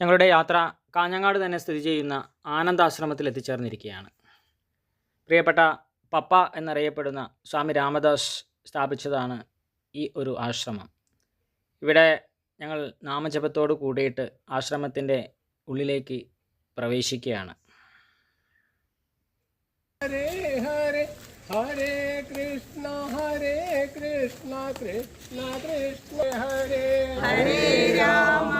ഞങ്ങളുടെ യാത്ര കാഞ്ഞങ്ങാട് തന്നെ സ്ഥിതി ചെയ്യുന്ന ആനന്ദാശ്രമത്തിൽ എത്തിച്ചേർന്നിരിക്കുകയാണ്. പ്രിയപ്പെട്ട പപ്പ എന്നറിയപ്പെടുന്ന സ്വാമി രാമദാസ് സ്ഥാപിച്ചതാണ് ഈ ഒരു ആശ്രമം. ഇവിടെ ഞങ്ങൾ നാമജപത്തോട് കൂടിയിട്ട് ആശ്രമത്തിൻ്റെ ഉള്ളിലേക്ക് പ്രവേശിക്കുകയാണ്. ഹരേ ഹരേ ഹരേ കൃഷ്ണ കൃഷ്ണ കൃഷ്ണ ഹരേ ഹരേ രാമ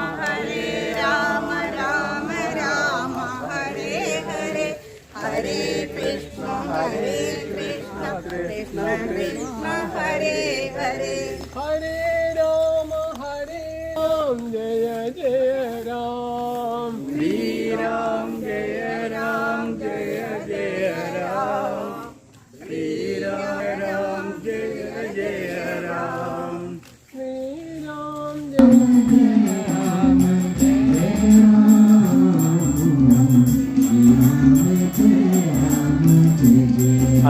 രാമ രാമ ഹരേ ഹരേ ഹരേ കൃഷ്ണ കൃഷ്ണ കൃഷ്ണ ഹരേ ഹരേ ഹരേ രാമ ജയ ജയ രാം ശ്രീരാം ജയ രാം ജയ ജയ രാം ശ്രീരാം രാം ജയ ജയ രാം ശ്രീരാം ജയ ജയ രാം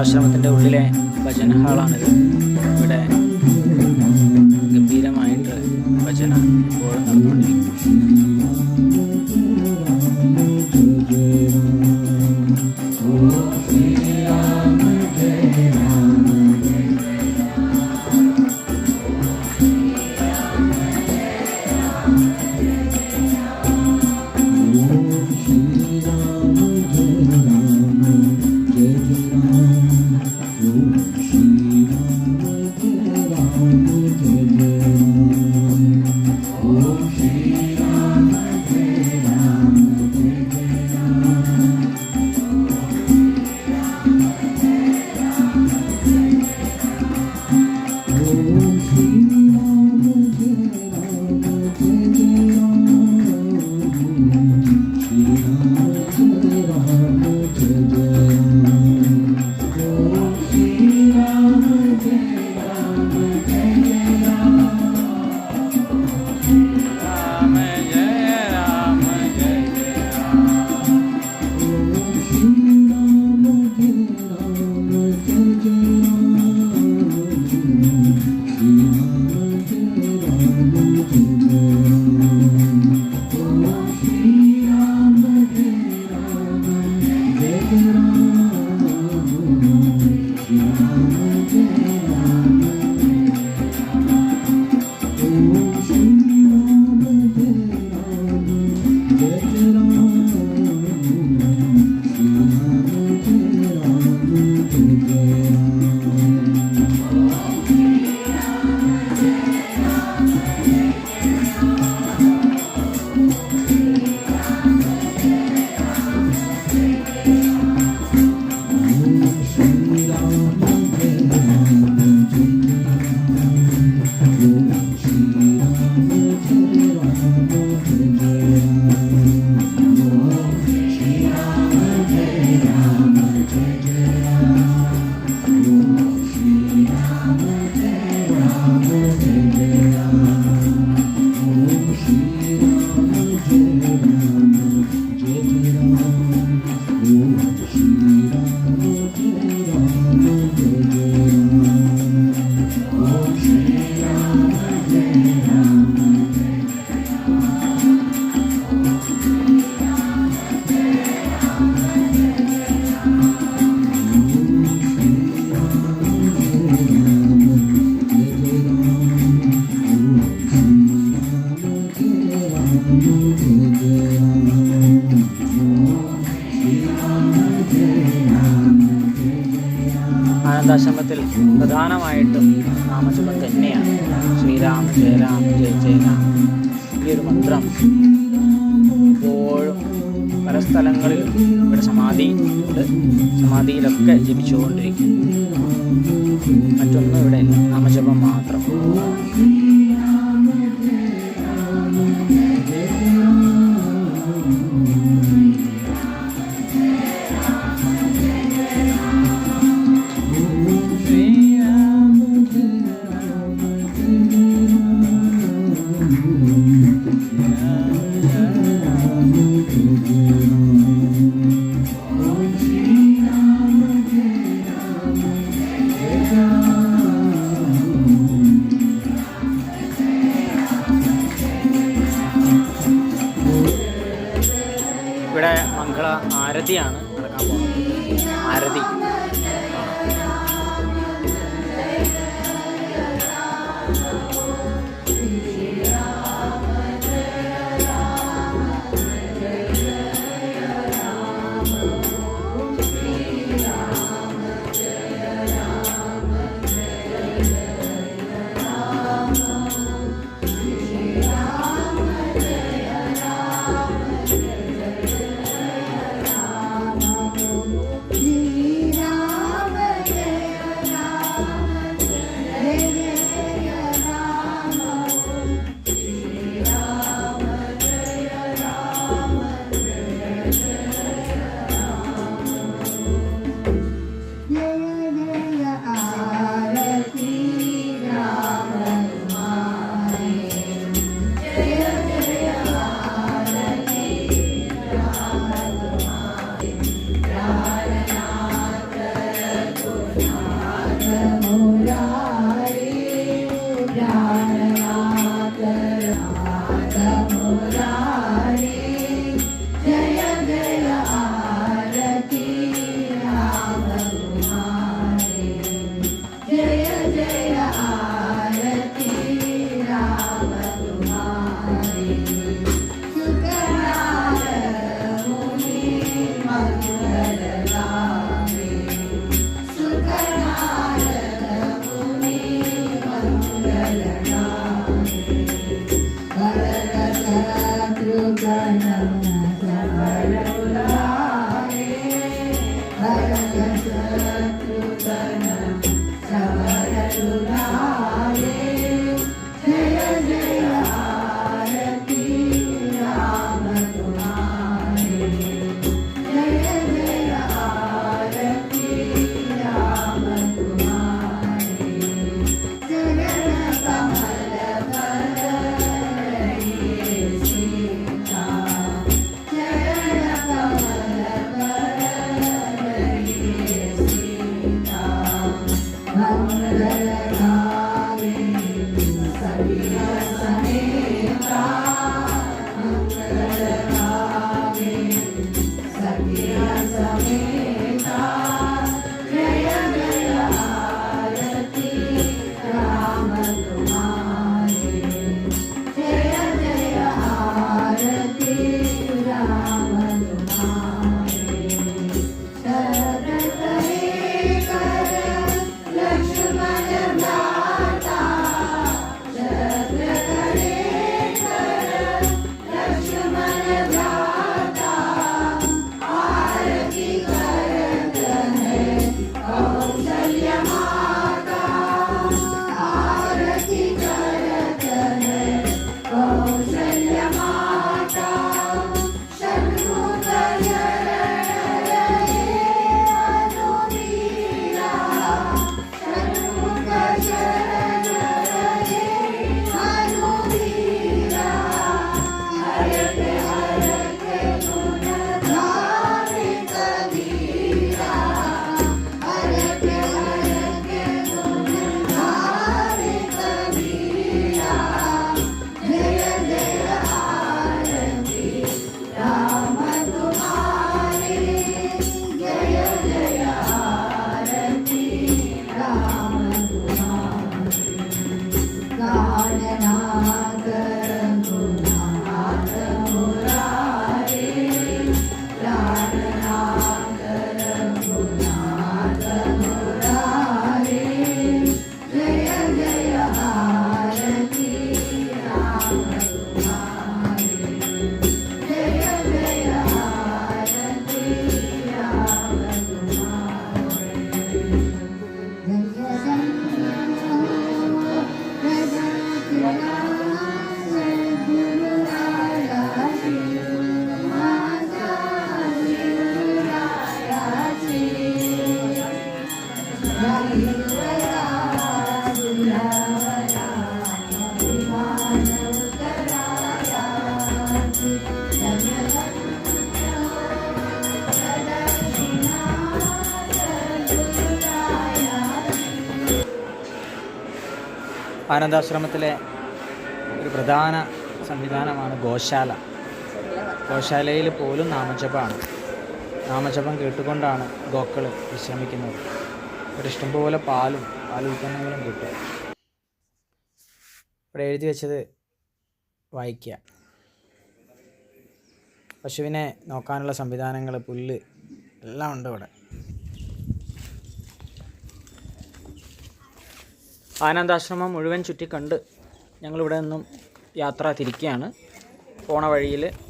ആശ്രമത്തിൻ്റെ ഉള്ളിലെ ഭജന ഹാളാണിത്. ഇവിടെ ഗംഭീരമായിട്ട് ഭജന ഇപ്പോഴും നടന്നുകൊണ്ടിരിക്കും. ആനന്ദാശ്രമത്തിൽ പ്രധാനമായിട്ടും നാമജപം തന്നെയാണ്. ശ്രീരാം ജയ രാം ജയ ജയ രാം. ഈ ഒരു മന്ത്രം എപ്പോഴും പല സ്ഥലങ്ങളിലും ഇവിടെ സമാധിയിലൊക്കെ ജപിച്ചുകൊണ്ടിരിക്കും. മറ്റൊന്നും ഇവിടെ ഇല്ല, നാമജപം മാത്രം. ഇവിടെ മംഗള ആരതിയാണ് നടക്കാൻ പോകുന്നത്. ആരതി ആനന്ദാശ്രമത്തിലെ ഒരു പ്രധാന സംവിധാനമാണ് ഗോശാല. ഗോശാലയിൽ പോലും നാമജപമാണ്. നാമജപം കേട്ടുകൊണ്ടാണ് ഗോക്കൾ വിശ്രമിക്കുന്നത്. ഇവിടെ ഇഷ്ടംപോലെ പാൽ ഉൽപ്പന്നങ്ങളും കിട്ടും. ഇവിടെ എഴുതി വെച്ചത് വായിക്കുക. പശുവിനെ നോക്കാനുള്ള സംവിധാനങ്ങൾ, പുല്ല് എല്ലാം ഉണ്ട് ഇവിടെ. ആനന്ദാശ്രമം മുഴുവൻ ചുറ്റിക്കണ്ട് ഞങ്ങളിവിടെ നിന്നും യാത്ര തിരിക്കുകയാണ്.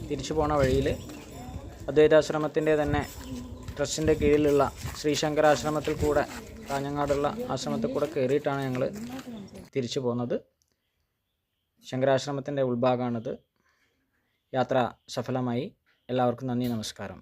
തിരിച്ചു പോണ വഴിയിൽ അദ്വൈതാശ്രമത്തിൻ്റെ തന്നെ ട്രസ്റ്റിൻ്റെ കീഴിലുള്ള ശ്രീശങ്കരാശ്രമത്തിൽ കൂടെ, കാഞ്ഞങ്ങാടുള്ള ആശ്രമത്തിൽ കൂടെ കയറിയിട്ടാണ് ഞങ്ങൾ തിരിച്ചു പോകുന്നത്. ശങ്കരാശ്രമത്തിൻ്റെ ഉൾഭാഗമാണിത്. യാത്ര സഫലമായി. എല്ലാവർക്കും നന്ദി, നമസ്കാരം.